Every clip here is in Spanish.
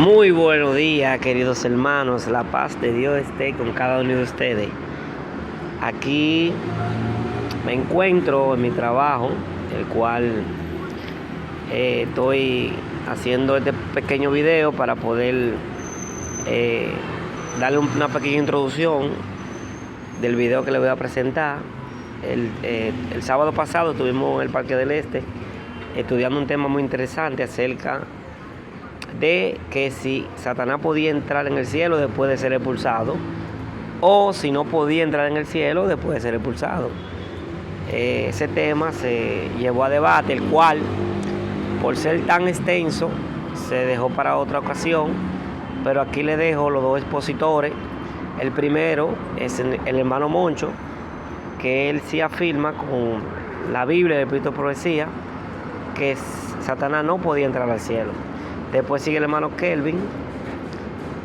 Muy buenos días, queridos hermanos. La paz de Dios esté con cada uno de ustedes. Aquí me encuentro en mi trabajo, el cual estoy haciendo este pequeño video para poder darle una pequeña introducción del video que les voy a presentar. El sábado pasado estuvimos en el Parque del Este estudiando un tema muy interesante acerca de que si Satanás podía entrar en el cielo después de ser expulsado, o si no podía entrar en el cielo después de ser expulsado. Ese tema se llevó a debate, el cual, por ser tan extenso, se dejó para otra ocasión, pero aquí le dejo los dos expositores. El primero es el hermano Moncho, que él sí afirma con la Biblia del Espíritu de Profecía que Satanás no podía entrar al cielo. Después sigue el hermano Kelvin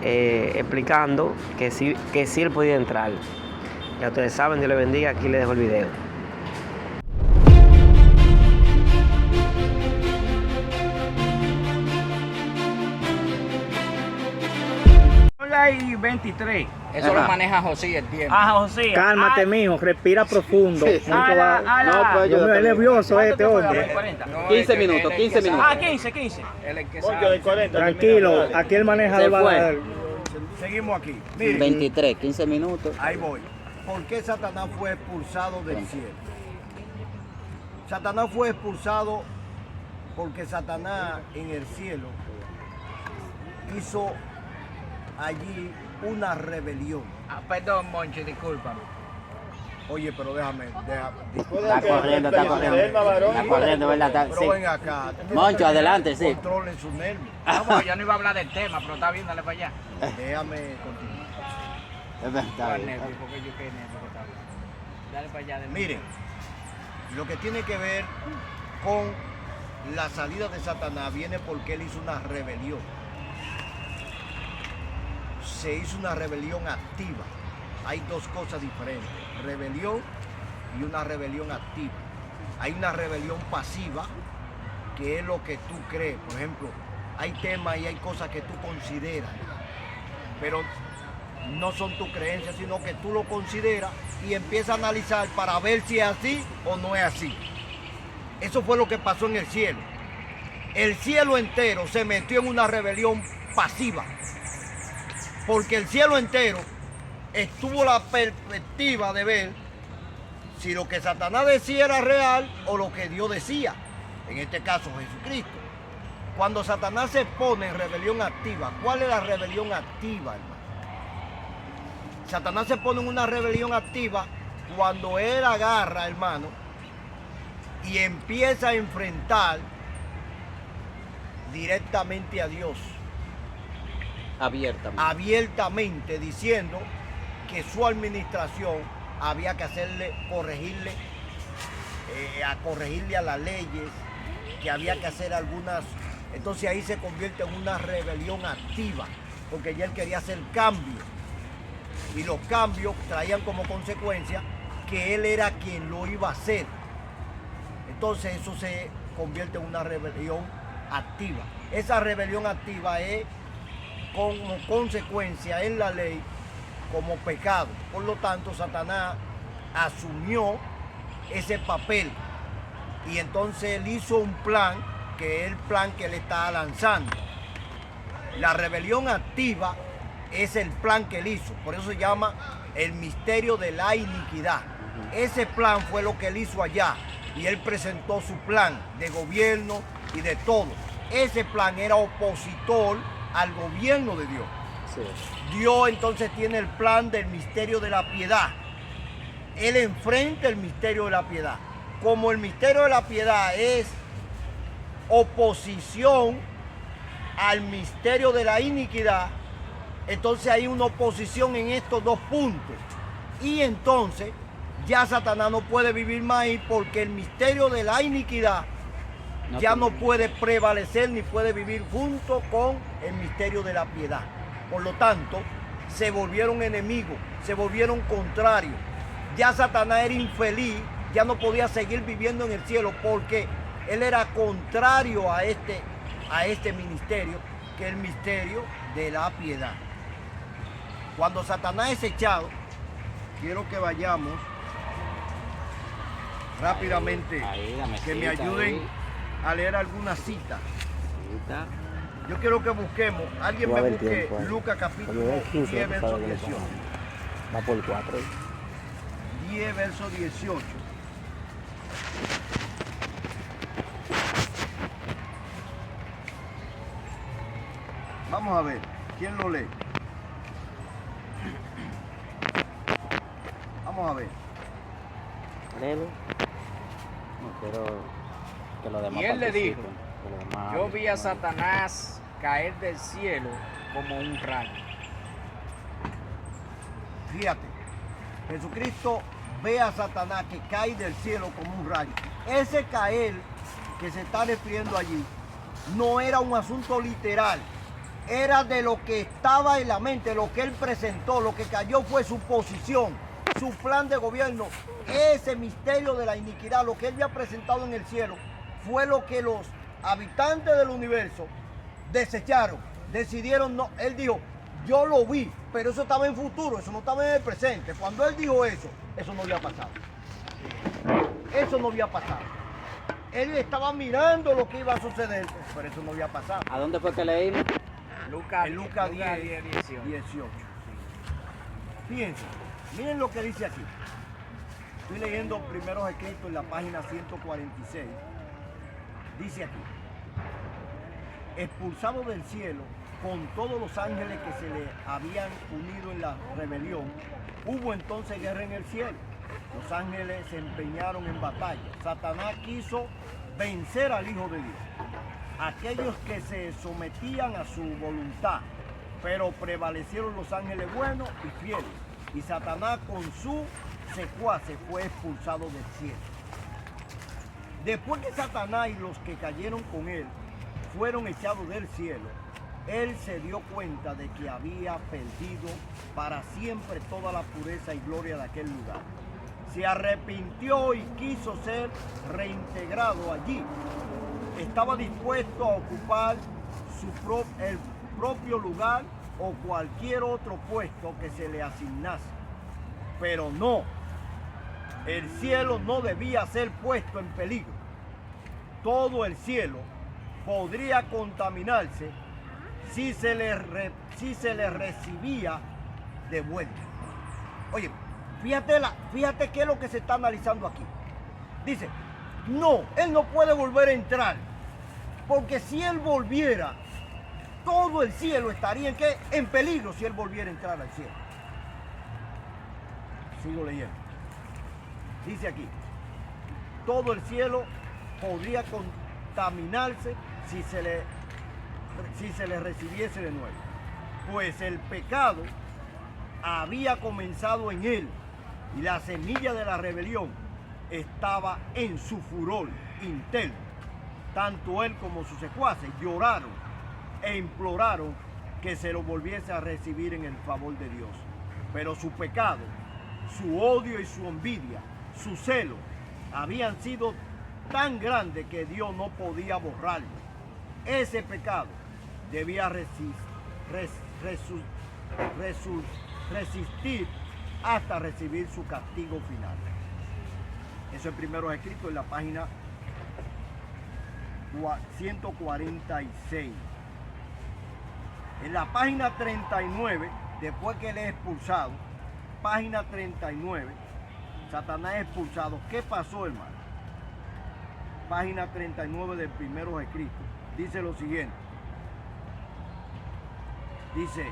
explicando que sí él podía entrar. Ya ustedes saben, Dios les bendiga. Aquí les dejo el video. Y 23. Eso lo maneja José el tiempo. José. Cálmate, mijo, respira profundo. Sí. No, pues yo es nervioso este hombre. 15 minutos, 15 minutos. 15. Él es que Moncho, sabe. de 40. Tranquilo, aquí el manejador va a dar. Seguimos aquí. Miren, 23, 15 minutos. ahí voy. ¿Por qué Satanás fue expulsado del cielo? Satanás fue expulsado porque Satanás en el cielo hizo allí una rebelión. Perdón, Moncho, discúlpame. Oye, pero déjame. Está corriendo. Está corriendo, ¿verdad? Pero ven acá. Moncho, adelante, sí. Controlen sus nervios. Vamos, yo no iba a hablar del tema, pero está bien, dale para allá. Déjame continuar. Está bien. Porque yo qué nervio que está hablando. Dale para allá. Miren, lo que tiene que ver con la salida de Satanás viene porque él hizo una rebelión. Se hizo una rebelión activa. Hay dos cosas diferentes, rebelión y una rebelión activa. Hay una rebelión pasiva, que es lo que tú crees. Por ejemplo, hay temas y hay cosas que tú consideras, pero no son tus creencias, sino que tú lo consideras y empiezas a analizar para ver si es así o no es así. Eso fue lo que pasó en el cielo. El cielo entero se metió en una rebelión pasiva, porque el cielo entero estuvo la perspectiva de ver si lo que Satanás decía era real o lo que Dios decía, en este caso Jesucristo. Cuando Satanás se pone en rebelión activa, ¿cuál es la rebelión activa, hermano? Satanás se pone en una rebelión activa cuando él agarra, hermano, y empieza a enfrentar directamente a Dios. Abiertamente diciendo que su administración había que corregirle a las leyes, que había que hacer algunas. Entonces ahí se convierte en una rebelión activa, porque ya él quería hacer cambios, y los cambios traían como consecuencia que él era quien lo iba a hacer. Entonces eso se convierte en una rebelión activa. Esa rebelión activa es como consecuencia en la ley como pecado. Por lo tanto, Satanás asumió ese papel y entonces él hizo un plan, que es el plan que él está lanzando. La rebelión activa es el plan que él hizo, por eso se llama el misterio de la iniquidad. Ese plan fue lo que él hizo allá y él presentó su plan de gobierno y de todo. Ese plan era opositor al gobierno de Dios. Sí. Dios entonces tiene el plan del misterio de la piedad. Él enfrenta el misterio de la piedad. Como el misterio de la piedad es oposición al misterio de la iniquidad, entonces hay una oposición en estos dos puntos. Y entonces ya Satanás no puede vivir más ahí, porque el misterio de la iniquidad ya no puede prevalecer ni puede vivir junto con el misterio de la piedad. Por lo tanto, se volvieron enemigos, se volvieron contrarios. Ya Satanás era infeliz, ya no podía seguir viviendo en el cielo porque él era contrario a este ministerio que es el misterio de la piedad. Cuando Satanás es echado, quiero que vayamos rápidamente, Ahí, la que me mesita, ayuden ahí. a leer alguna cita. Ahí está. Yo quiero que busquemos, alguien Va a me haber busque tiempo, Lucas Cuando capítulo vea el 15, 10, tú verso sabes que le 18. va por 4. 10, verso 18. Vamos a ver, ¿quién lo lee? Vamos a ver. Léelo. No quiero que los demás Y él le participen, dijo, que los demás Yo hablen. vi a Satanás caer del cielo como un rayo. Fíjate, Jesucristo ve a Satanás que cae del cielo como un rayo. Ese caer que se está refiriendo allí no era un asunto literal, era de lo que estaba en la mente, lo que él presentó, lo que cayó fue su posición, su plan de gobierno, ese misterio de la iniquidad, lo que él había presentado en el cielo, fue lo que los habitantes del universo desecharon, decidieron no. Él dijo, yo lo vi, pero eso estaba en futuro, eso no estaba en el presente. Cuando él dijo eso, eso no había pasado. Eso no había pasado. Él estaba mirando lo que iba a suceder, pero eso no había pasado. ¿A dónde fue que leímos? En Lucas 10, 18. 18. Fíjense, miren lo que dice aquí. Estoy leyendo primeros escritos en la página 146. Dice aquí, expulsado del cielo con todos los ángeles que se le habían unido en la rebelión, hubo entonces guerra en el cielo. Los ángeles se empeñaron en batalla. Satanás quiso vencer al Hijo de Dios, aquellos que se sometían a su voluntad, pero prevalecieron los ángeles buenos y fieles, y Satanás con su secuaces fue expulsado del cielo. Después que Satanás y los que cayeron con él fueron echados del cielo, él se dio cuenta de que había perdido para siempre toda la pureza y gloria de aquel lugar. Se arrepintió y quiso ser reintegrado allí. Estaba dispuesto a ocupar el propio lugar o cualquier otro puesto que se le asignase. Pero no, el cielo no debía ser puesto en peligro. Todo el cielo podría contaminarse si se le recibía de vuelta. Oye, fíjate qué es lo que se está analizando aquí. Dice, no, él no puede volver a entrar, porque si él volviera, todo el cielo estaría en peligro si él volviera a entrar al cielo. Sigo leyendo. Dice aquí, todo el cielo podría contaminarse si se le recibiese de nuevo, pues el pecado había comenzado en él y la semilla de la rebelión estaba en su furor interno. Tanto él como sus secuaces lloraron e imploraron que se lo volviese a recibir en el favor de Dios. Pero su pecado, su odio y su envidia, su celo, habían sido tan grandes que Dios no podía borrarlo. Ese pecado debía resistir hasta recibir su castigo final. Eso es primero escrito en la página 146. En la página 39, después que él es expulsado, página 39, Satanás es expulsado. ¿Qué pasó, hermano? Página 39 del primero escrito. Dice lo siguiente. Dice,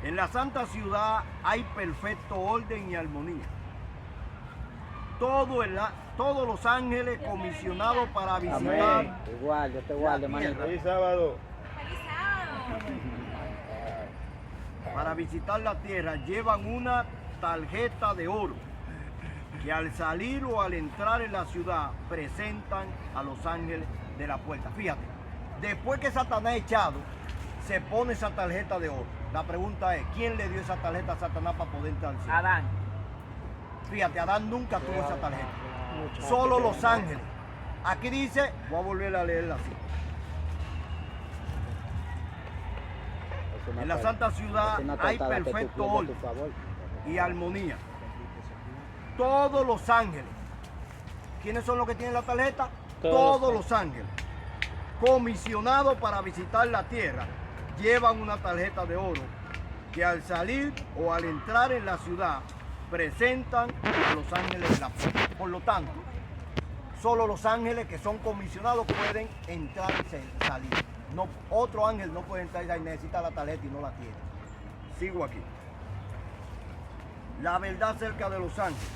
en la santa ciudad hay perfecto orden y armonía. Todos los ángeles comisionados para visitar. Amén. Igual, yo te guardo, hermanito. Feliz sábado. Para visitar la tierra llevan una tarjeta de oro que al salir o al entrar en la ciudad presentan a los ángeles de la puerta. Fíjate, después que Satanás es echado, se pone esa tarjeta de oro. La pregunta es, ¿quién le dio esa tarjeta a Satanás para poder entrar al cielo? Adán. Fíjate, Adán nunca tuvo esa tarjeta. Solo los ángeles. Aquí dice, voy a volver a leerla así. En la Santa Ciudad hay perfecto orden y armonía. Todos los ángeles. ¿Quiénes son los que tienen la tarjeta? Todos los ángeles. Comisionados para visitar la tierra, llevan una tarjeta de oro que al salir o al entrar en la ciudad presentan a los ángeles de la puerta. Por lo tanto, solo los ángeles que son comisionados pueden entrar y salir. No, otro ángel no puede entrar y necesita la tarjeta y no la tiene. Sigo aquí. La verdad acerca de los ángeles.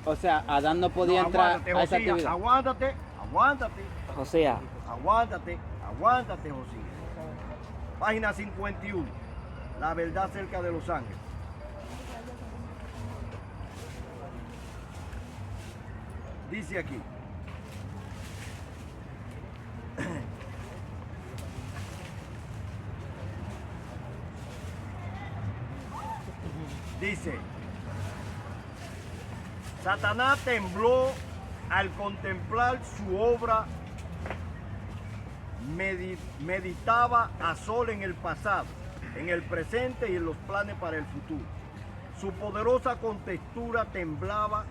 O sea, Adán no podía entrar aguántate, a esa Josías, actividad. aguántate, José, aguántate, Josías. Página 51. La verdad acerca de los ángeles. Dice aquí. Dice, Satanás tembló al contemplar su obra, meditaba a sol en el pasado, en el presente y en los planes para el futuro. Su poderosa contextura temblaba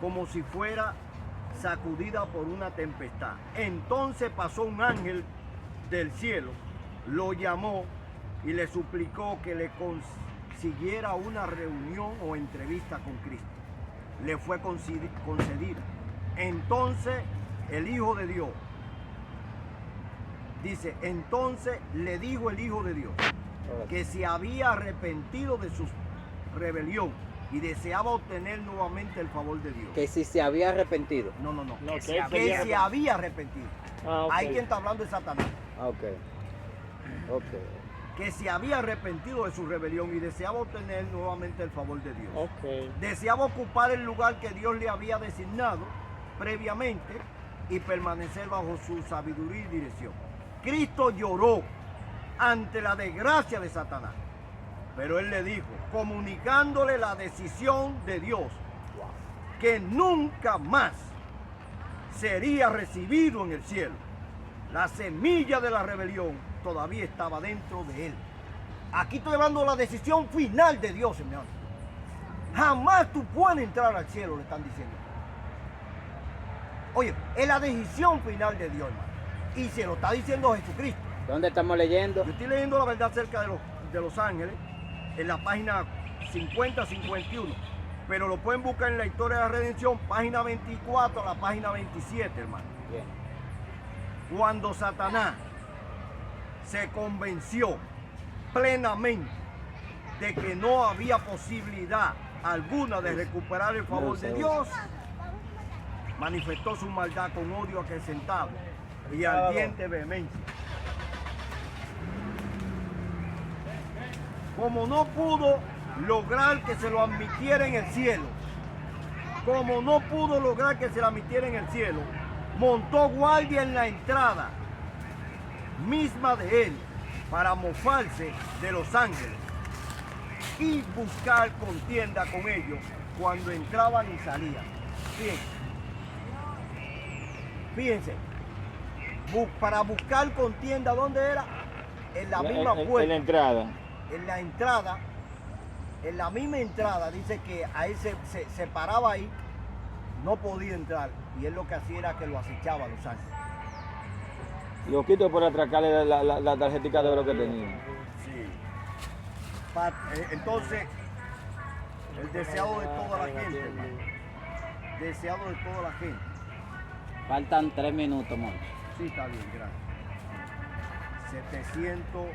como si fuera sacudida por una tempestad. Entonces pasó un ángel del cielo, lo llamó y le suplicó que le consiguiera una reunión o entrevista con Cristo. Le fue concedida. Entonces el Hijo de Dios, dice, entonces le dijo el Hijo de Dios que se había arrepentido de su rebelión y deseaba obtener nuevamente el favor de Dios. Que si se había arrepentido. No. que se Que se había arrepentido. Hay quien está hablando de Satanás. Ok. Que se había arrepentido de su rebelión y deseaba obtener nuevamente el favor de Dios. Ok. Deseaba ocupar el lugar que Dios le había designado previamente y permanecer bajo su sabiduría y dirección. Cristo lloró ante la desgracia de Satanás, pero él le dijo, comunicándole la decisión de Dios, que nunca más sería recibido en el cielo. La semilla de la rebelión todavía estaba dentro de él. Aquí estoy hablando de la decisión final de Dios, hermano. Jamás tú puedes entrar al cielo, le están diciendo. Oye, es la decisión final de Dios, hermano. Y se lo está diciendo Jesucristo. ¿Dónde estamos leyendo? Yo estoy leyendo la verdad acerca de los ángeles en la página 50-51. Pero lo pueden buscar en la historia de la redención, página 24 a la página 27, hermano. Bien. Cuando Satanás se convenció plenamente de que no había posibilidad alguna de recuperar el favor de Dios, manifestó su maldad con odio acrecentado y ardiente vehemencia. Como no pudo lograr que se lo admitiera en el cielo, montó guardia en la entrada misma de él para mofarse de los ángeles y buscar contienda con ellos cuando entraban y salían. Fíjense, para buscar contienda, ¿dónde era? En la misma puerta. En la entrada. En la misma entrada, dice que a él se paraba ahí, no podía entrar, y él lo que hacía era que lo acechaba a los ángeles. Lo quito por atracarle la tarjetita de oro que tenía. Sí. Entonces, el deseado de toda la gente, hermano. Deseado de toda la gente. Faltan 3 minutos, Moncho. Sí, está bien, gracias. 700.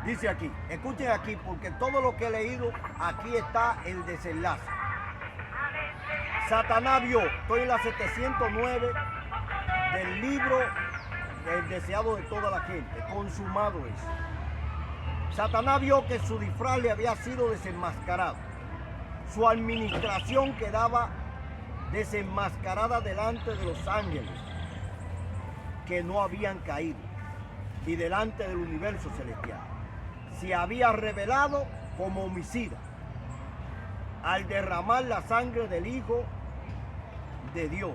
Dice aquí, escuchen aquí, porque todo lo que he leído, aquí está el desenlace. Satanás vio, estoy en la 709 del libro El deseado de toda la gente, consumado es. Satanás vio que su disfraz le había sido desenmascarado. Su administración quedaba desenmascarada delante de los ángeles, que no habían caído y delante del universo celestial. Se había revelado como homicida al derramar la sangre del Hijo de Dios.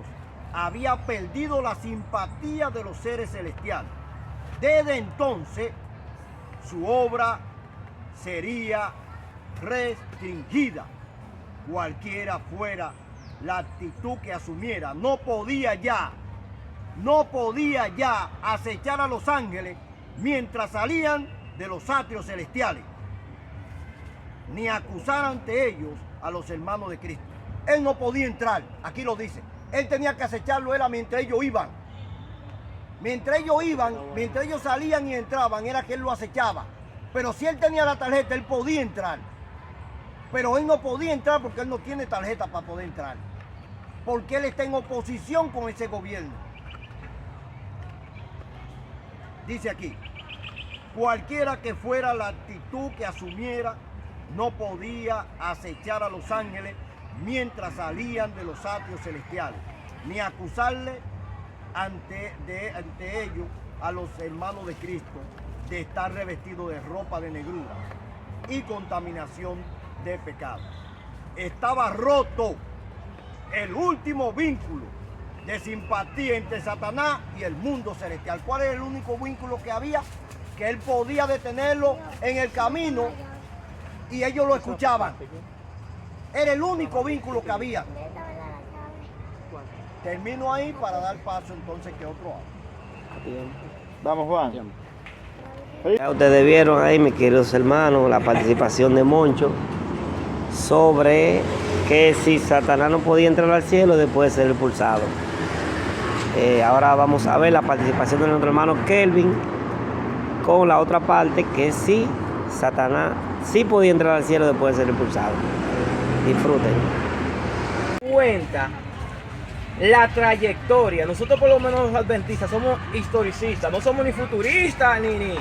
Había perdido la simpatía de los seres celestiales. Desde entonces, su obra sería restringida, cualquiera fuera la actitud que asumiera. No podía ya acechar a los ángeles mientras salían de los atrios celestiales, ni acusar ante ellos a los hermanos de Cristo. Él no podía entrar, aquí lo dice. Él tenía que acecharlo, era mientras ellos iban. Mientras ellos salían y entraban, era que él lo acechaba. Pero si él tenía la tarjeta, él podía entrar. Pero él no podía entrar porque él no tiene tarjeta para poder entrar. Porque él está en oposición con ese gobierno. Dice aquí, cualquiera que fuera la actitud que asumiera, no podía acechar a los ángeles mientras salían de los atrios celestiales, ni acusarle ante ellos a los hermanos de Cristo de estar revestidos de ropa de negrura y contaminación de pecado. Estaba roto el último vínculo de simpatía entre Satanás y el mundo celestial. ¿Cuál es el único vínculo que había? Que él podía detenerlo en el camino y ellos lo escuchaban. Era el único vínculo que había. Termino ahí para dar paso entonces que otro hable. Vamos, Juan. Ya ustedes vieron ahí, mis queridos hermanos, la participación de Moncho sobre que si Satanás no podía entrar al cielo después de ser expulsado. Ahora vamos a ver la participación de nuestro hermano Kelvin con la otra parte, que sí, Satanás sí podía entrar al cielo después de ser expulsado. Disfruten. Cuenta la trayectoria. Nosotros, por lo menos los adventistas, somos historicistas, no somos ni futuristas ni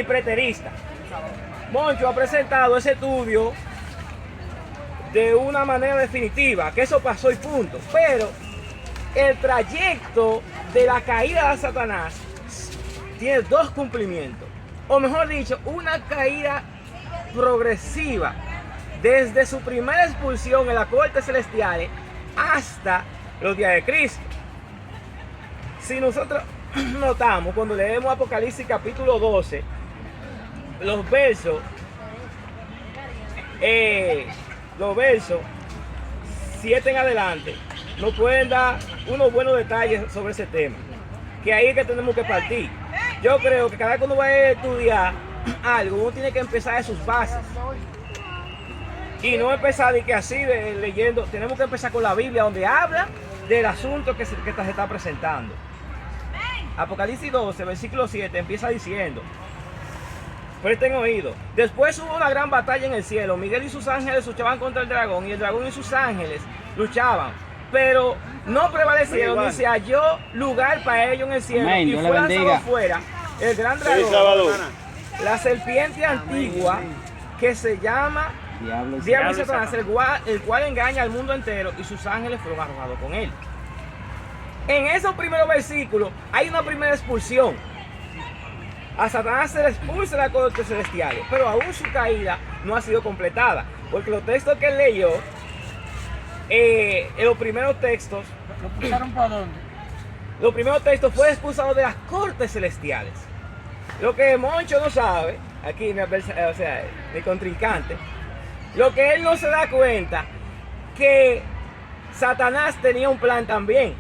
preteristas. Moncho ha presentado ese estudio de una manera definitiva, que eso pasó y punto. Pero el trayecto de la caída de Satanás tiene dos cumplimientos, o mejor dicho, una caída progresiva desde su primera expulsión en la corte celestial hasta los días de Cristo. Si nosotros notamos cuando leemos Apocalipsis capítulo 12, los versos 7 en adelante, nos pueden dar unos buenos detalles sobre ese tema, que ahí es que tenemos que partir. Yo creo que cada vez que uno va a estudiar algo, uno tiene que empezar de sus bases y no empezar de que así leyendo. Tenemos que empezar con la Biblia, donde habla del asunto que se está presentando. Apocalipsis 12, versículo 7 empieza diciendo: presten oído. Después hubo una gran batalla en el cielo. Miguel y sus ángeles luchaban contra el dragón, y el dragón y sus ángeles luchaban, pero no prevalecieron, ni se halló lugar para ellos en el cielo. Amén, y fue lanzado fuera el gran dragón, la serpiente antigua, que se llama Diablo y Satanás, el cual engaña al mundo entero, y sus ángeles fueron arrojados con él. En esos primeros versículos hay una primera expulsión. A Satanás se le expulsa de la corte celestial, pero aún su caída no ha sido completada, porque los textos que él leyó, en los primeros textos, ¿Lo pusieron para dónde? los primeros textos fue expulsado de las cortes celestiales. Lo que Moncho no sabe, aquí mi contrincante, lo que él no se da cuenta, que Satanás tenía un plan también.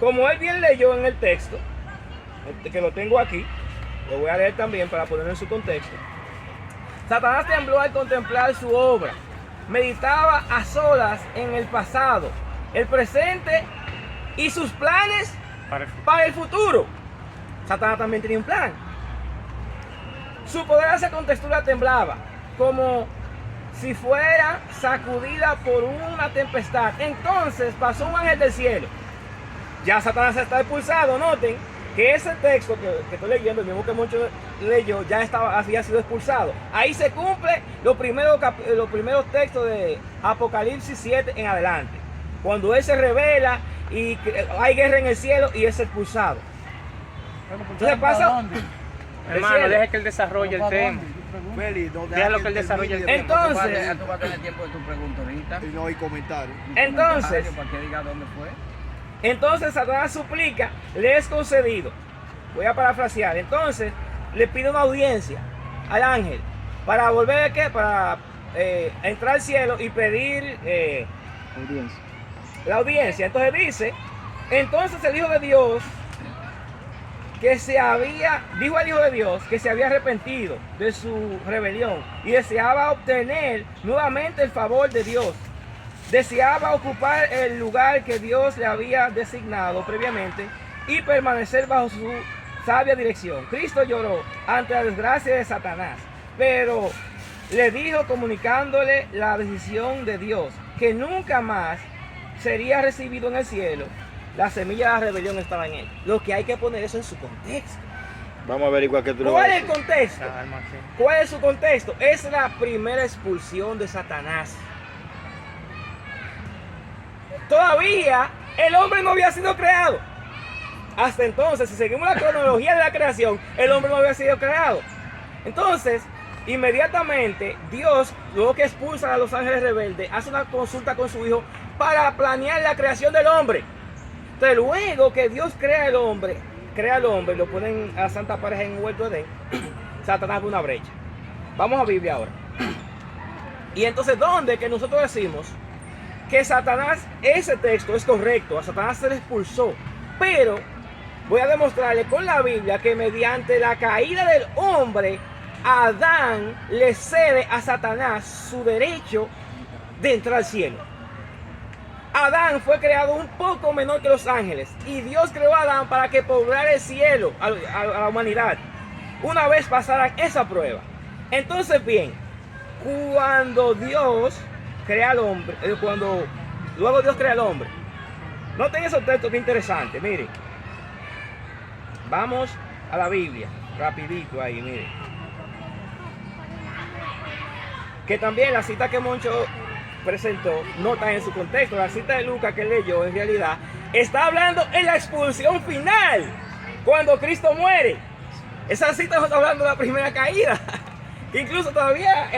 Como él bien leyó en el texto, que lo tengo aquí, lo voy a leer también para ponerlo en su contexto. Satanás tembló al contemplar su obra, meditaba a solas en el pasado, el presente y sus planes para el futuro. Satanás también tenía un plan. Su poderosa contextura temblaba, como si fuera sacudida por una tempestad. Entonces pasó un ángel del cielo. Ya Satanás está expulsado. Noten que ese texto que estoy leyendo, el mismo que Moncho leyó, ya había sido expulsado. Ahí se cumple los primeros textos de Apocalipsis 7 en adelante, cuando él se revela y hay guerra en el cielo y es expulsado. Entonces pasa... Hermano, deja que él desarrolle el tema. Félix, no Déjalo que él desarrolle el tema. Entonces- Tú vas a tener tiempo de tu pregunta ahorita. Y no hay comentarios. Entonces, Para que diga dónde fue. entonces Satanás suplica, le es concedido. Voy a parafrasear. Entonces le pide una audiencia al ángel para volver a qué, para entrar al cielo y pedir la audiencia. Entonces dice, entonces el Hijo de Dios dijo al Hijo de Dios que se había arrepentido de su rebelión y deseaba obtener nuevamente el favor de Dios. Deseaba ocupar el lugar que Dios le había designado previamente y permanecer bajo su sabia dirección. Cristo lloró ante la desgracia de Satanás, pero le dijo, comunicándole la decisión de Dios, que nunca más sería recibido en el cielo. La semilla de la rebelión estaba en él. Lo que hay que poner eso en su contexto. Vamos a averiguar qué tú lo ¿Cuál vas a es el decir. contexto? ¿Cuál es su contexto? Es la primera expulsión de Satanás. Todavía el hombre no había sido creado. Hasta entonces, si seguimos la cronología de la creación, el hombre no había sido creado. Entonces, inmediatamente, Dios, luego que expulsa a los ángeles rebeldes, hace una consulta con su hijo para planear la creación del hombre. Entonces, luego que Dios crea al hombre, lo ponen a Santa Pareja en un huerto de Edén, Satanás ve una brecha. Vamos a Biblia ahora. Y entonces, ¿dónde que nosotros decimos que Satanás, ese texto es correcto, a Satanás se le expulsó? Pero voy a demostrarle con la Biblia que mediante la caída del hombre, Adán le cede a Satanás su derecho de entrar al cielo. Adán fue creado un poco menor que los ángeles y Dios creó a Adán para que poblara el cielo a la humanidad una vez pasaran esa prueba. Entonces bien, cuando Dios crea al hombre, luego Dios crea al hombre, noten esos textos que interesantes, miren. Vamos a la Biblia, rapidito ahí, miren. Que también la cita que Moncho presentó no está en su contexto. La cita de Lucas que leyó en realidad está hablando en la expulsión final, cuando Cristo muere. Esa cita no está hablando de la primera caída. Incluso todavía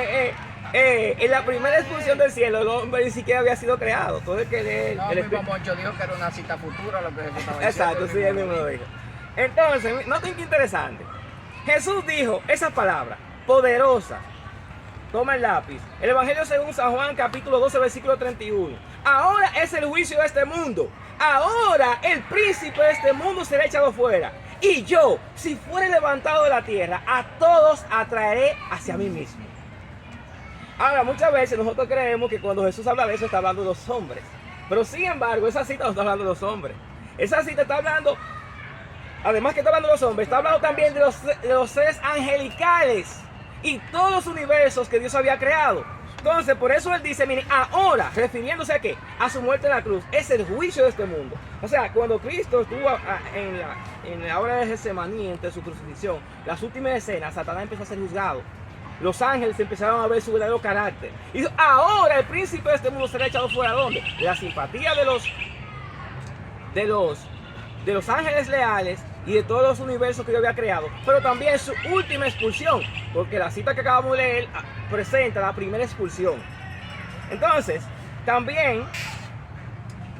en la primera expulsión del cielo el hombre ni siquiera había sido creado. Todo el que lee No, el mismo Moncho dijo que era una cita futura lo que Jesús estaba diciendo. Exacto, sí, él mismo lo dijo. Entonces, noten qué interesante. Jesús dijo esa palabra, poderosa. Toma el lápiz. El Evangelio según San Juan, capítulo 12, versículo 31. Ahora es el juicio de este mundo. Ahora el príncipe de este mundo será echado fuera. Y yo, si fuere levantado de la tierra, a todos atraeré hacia mí mismo. Ahora, muchas veces nosotros creemos que cuando Jesús habla de eso está hablando de los hombres. Pero sin embargo, esa cita no está hablando de los hombres. Esa cita está hablando, además que está hablando de los hombres, está hablando también de los seres angelicales y todos los universos que Dios había creado. Entonces, por eso él dice, miren, ahora, refiriéndose a qué, a su muerte en la cruz, es el juicio de este mundo. O sea, cuando Cristo estuvo en la hora de Getsemaní, entre su crucifixión, las últimas escenas, Satanás empezó a ser juzgado. Los ángeles empezaron a ver su verdadero carácter. Y ahora el príncipe de este mundo será echado fuera. ¿Dónde? De la simpatía de los ángeles leales y de todos los universos que Dios había creado, pero también su última expulsión, porque la cita que acabamos de leer presenta la primera expulsión. Entonces, también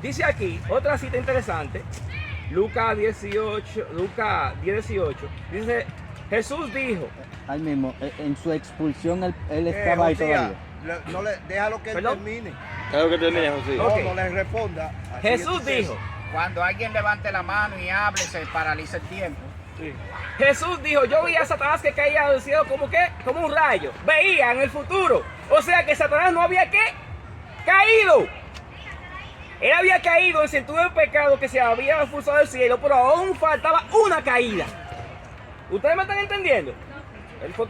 dice aquí otra cita interesante, Lucas 10:18, dice, Jesús dijo, Ahí mismo, en su expulsión él estaba ahí todavía. Déjalo que él ¿Perdón? termine. Claro que termine, José. No, Ok. no le responda. Así Jesús es. dijo, Cuando alguien levante la mano y hable, se paraliza el tiempo. Jesús dijo, yo vi a Satanás que caía del cielo como un rayo. Veía en el futuro. O sea que Satanás no había caído. Él había caído en sentido del pecado que se había expulsado del cielo, pero aún faltaba una caída. ¿Ustedes me están entendiendo?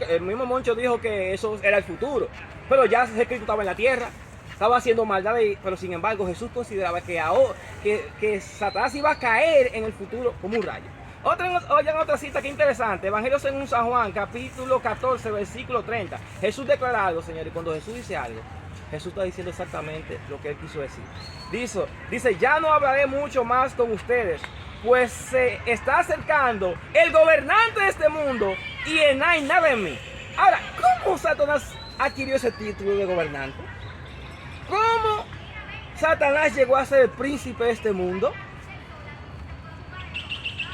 El mismo Moncho dijo que eso era el futuro. Pero ya Cristo estaba en la tierra, estaba haciendo maldad, pero sin embargo Jesús consideraba que Satanás iba a caer en el futuro como un rayo. Oigan otra cita que interesante. Evangelio según San Juan, capítulo 14, versículo 30. Jesús declara algo, señores, y cuando Jesús dice algo, Jesús está diciendo exactamente lo que él quiso decir. Dice, ya no hablaré mucho más con ustedes, pues se está acercando el gobernante de este mundo y no hay nada en mí. Ahora, ¿cómo Satanás adquirió ese título de gobernante? ¿Cómo Satanás llegó a ser el príncipe de este mundo?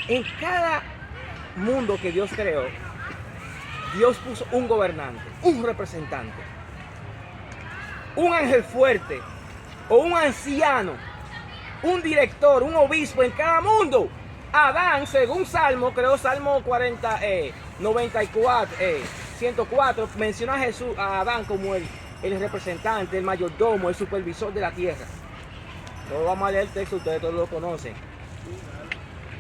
En cada mundo que Dios creó, Dios puso un gobernante, un representante, un ángel fuerte o un anciano, un director, un obispo en cada mundo. Adán, según Salmo, creó Salmo 94, 104, menciona a Jesús, a Adán como el representante, el mayordomo, el supervisor de la tierra. No vamos a leer el texto, ustedes todos lo conocen.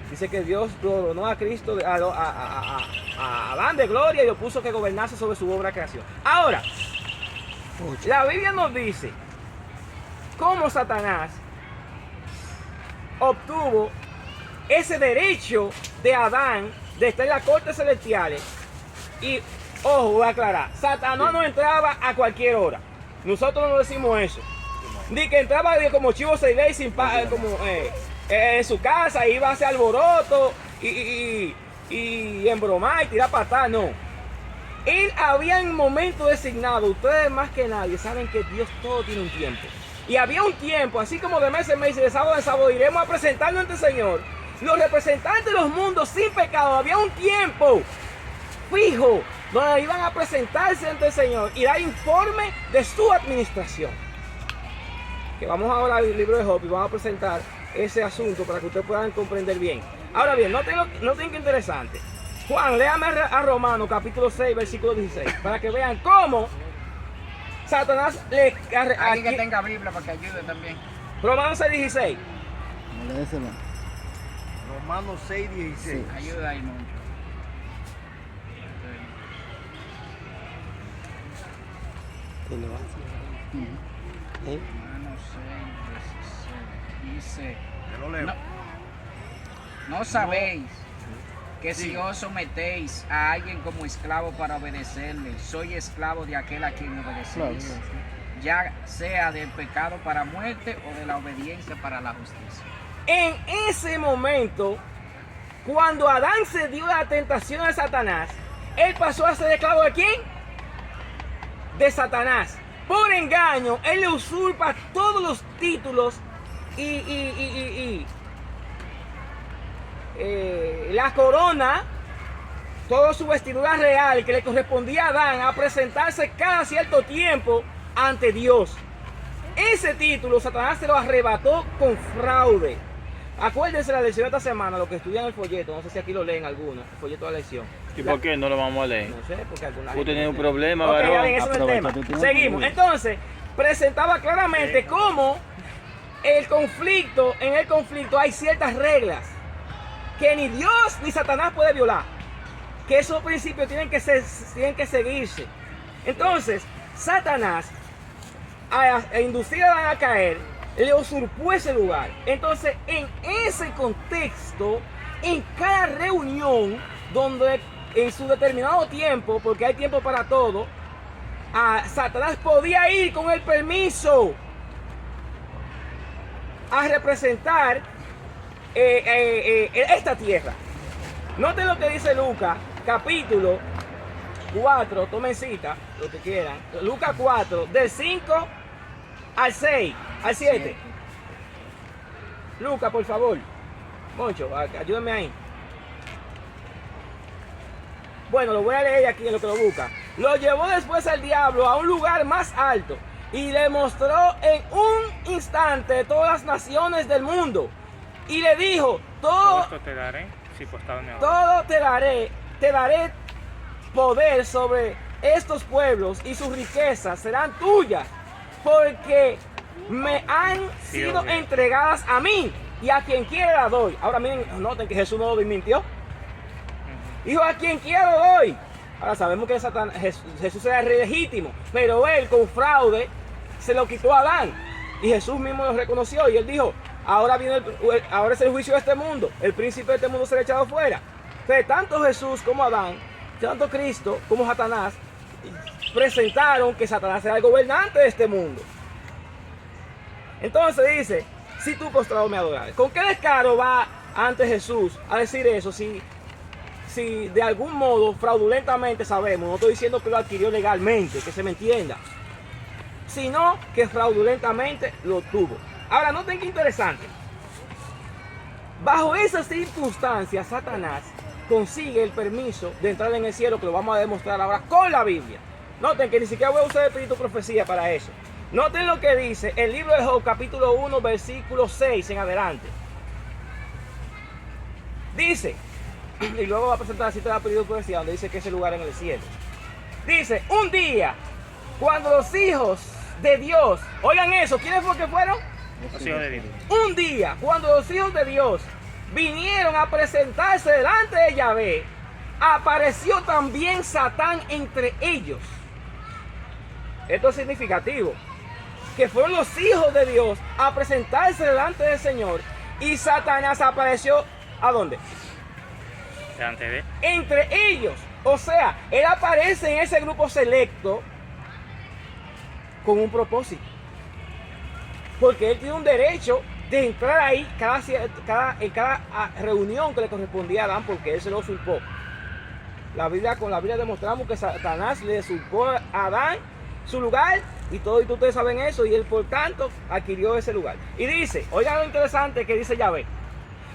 Dice que Dios coronó a Cristo, a Adán de gloria y lo puso que gobernase sobre su obra de creación. Ahora, la Biblia nos dice cómo Satanás obtuvo ese derecho de Adán de estar en las cortes celestiales. Y, ojo, voy a aclarar, Satanás no entraba a cualquier hora. Nosotros no decimos eso. Ni que entraba como chivo seis leyes sin en su casa, iba a hacer alboroto y embromar y tirar patadas, no. Él había un momento designado. Ustedes más que nadie saben que Dios todo tiene un tiempo. Y había un tiempo, así como de mes en mes y de sábado en sábado iremos a presentarnos ante el Señor. Los representantes de los mundos sin pecado, había un tiempo fijo donde iban a presentarse ante el Señor y dar informe de su administración. Que vamos ahora al libro de Job y vamos a presentar ese asunto para que ustedes puedan comprender bien. Ahora bien, no tengo que interesante. Juan, léame a Romanos capítulo 6, versículo 16, para que vean cómo Satanás le... Alguien que tenga Biblia para que ayude también. Romanos 6, 16. Léeselo. Romanos 6, 16. Sí. Ayuda ahí mucho. Romanos 6, 16. Dice, Te lo leo. no sabéis que si os sometéis a alguien como esclavo para obedecerle, soy esclavo de aquel a quien obedecéis, ya sea del pecado para muerte o de la obediencia para la justicia. En ese momento, cuando Adán se dio la tentación de Satanás, él pasó a ser esclavo ¿de quién? De Satanás. Por engaño, él le usurpa todos los títulos y la corona, toda su vestidura real que le correspondía a Adán a presentarse cada cierto tiempo ante Dios. Ese título Satanás se lo arrebató con fraude. Acuérdense la lección de esta semana, lo que estudian el folleto, no sé si aquí lo leen algunos, el folleto de la lección. ¿Y por qué no lo vamos a leer? No sé, porque alguna Tú gente tienes no un sé. problema, Ok, varón. ya ven, eso es el tema. Aprovecha, tú tienes Seguimos. un problema. Entonces, presentaba claramente cómo en el conflicto hay ciertas reglas que ni Dios ni Satanás puede violar. Que esos principios tienen que seguirse. Entonces, Satanás, a inducir a Adán a caer, le usurpó ese lugar. Entonces, en ese contexto, en cada reunión, donde en su determinado tiempo, porque hay tiempo para todo, Satanás podía ir con el permiso a representar esta tierra. Noten lo que dice Lucas, capítulo 4, tomen cita, lo que quieran. Lucas 4, del 5 al 6, al 7. Lucas, por favor. Moncho, ayúdame ahí. Bueno, lo voy a leer aquí en lo que lo busca. Lo llevó después el diablo a un lugar más alto y le mostró en un instante todas las naciones del mundo. Y le dijo, todo esto te daré si postado me todo te daré poder sobre estos pueblos y sus riquezas serán tuyas, porque me han sido entregadas a mí y a quien quiera la doy. Ahora miren, noten que Jesús no lo mintió. Dijo, a quien quiera lo doy. Ahora sabemos que Jesús era el rey legítimo, pero él con fraude se lo quitó a Adán. Y Jesús mismo lo reconoció y él dijo, ahora es el juicio de este mundo, el príncipe de este mundo será echado fuera. Entonces, tanto Jesús como Adán, tanto Cristo como Satanás, presentaron que Satanás era el gobernante de este mundo. Entonces dice, si tú postrado me adorares. ¿Con qué descaro va ante Jesús a decir eso? Si de algún modo fraudulentamente sabemos, no estoy diciendo que lo adquirió legalmente, que se me entienda, sino que fraudulentamente lo tuvo. Ahora, noten qué interesante. Bajo esas circunstancias, Satanás consigue el permiso de entrar en el cielo, que lo vamos a demostrar ahora con la Biblia. Noten que ni siquiera voy a usar el espíritu de profecía para eso. Noten lo que dice el libro de Job, capítulo 1, versículo 6 en adelante. Dice, y luego va a presentar la cita de espíritu de profecía, donde dice que ese lugar en el cielo. Dice, un día, cuando los hijos de Dios, oigan eso, ¿quiénes fue que fueron? Los hijos de Dios. Un día, cuando los hijos de Dios vinieron a presentarse delante de Yahvé, apareció también Satán entre ellos. Esto es significativo, que fueron los hijos de Dios a presentarse delante del Señor y Satanás apareció, ¿a dónde? Delante de. Entre ellos. O sea, él aparece en ese grupo selecto con un propósito. Porque él tiene un derecho de entrar ahí en cada reunión que le correspondía a Adán, porque él se lo usurpó. Con la Biblia demostramos que Satanás le usurpó a Adán su lugar, y todos ustedes saben eso, y él por tanto adquirió ese lugar. Y dice, oigan lo interesante que dice Yahvé.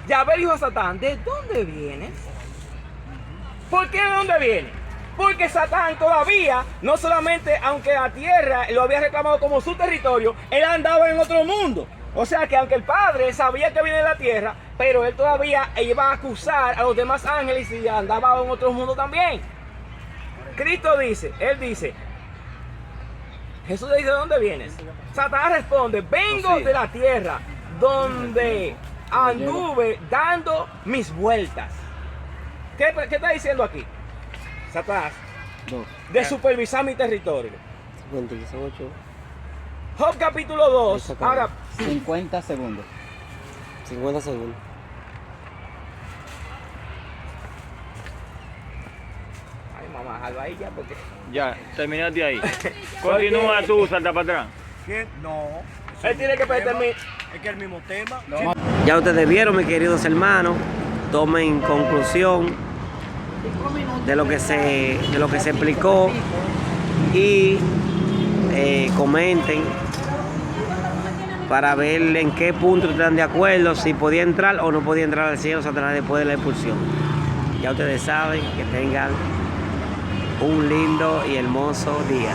Yahvé dijo a Satán, ¿de dónde vienes? ¿Por qué de dónde viene? Porque Satán todavía, no solamente aunque la tierra lo había reclamado como su territorio, él andaba en otro mundo. O sea que aunque el Padre sabía que viene de la tierra, pero él todavía iba a acusar a los demás ángeles y andaba en otro mundo también. Cristo dice, él dice, Jesús le dice, ¿de dónde vienes? Satanás responde, vengo de la tierra donde anduve dando mis vueltas. ¿Qué está diciendo aquí? Satanás, de supervisar mi territorio. 58. Job capítulo 2, ahora 50 segundos. 50 segundos. ay mamá, jalo ahí ya porque... Ya, terminaste ahí. Continúa tú, salta para atrás. ¿Qué? No. Él tiene que permitir. Es que el mismo tema. Ya ustedes vieron, mis queridos hermanos, tomen conclusión de lo que se explicó y comenten para ver en qué punto están de acuerdo, si podía entrar o no podía entrar al cielo Satanás después de la expulsión. Ya ustedes saben, que tengan un lindo y hermoso día.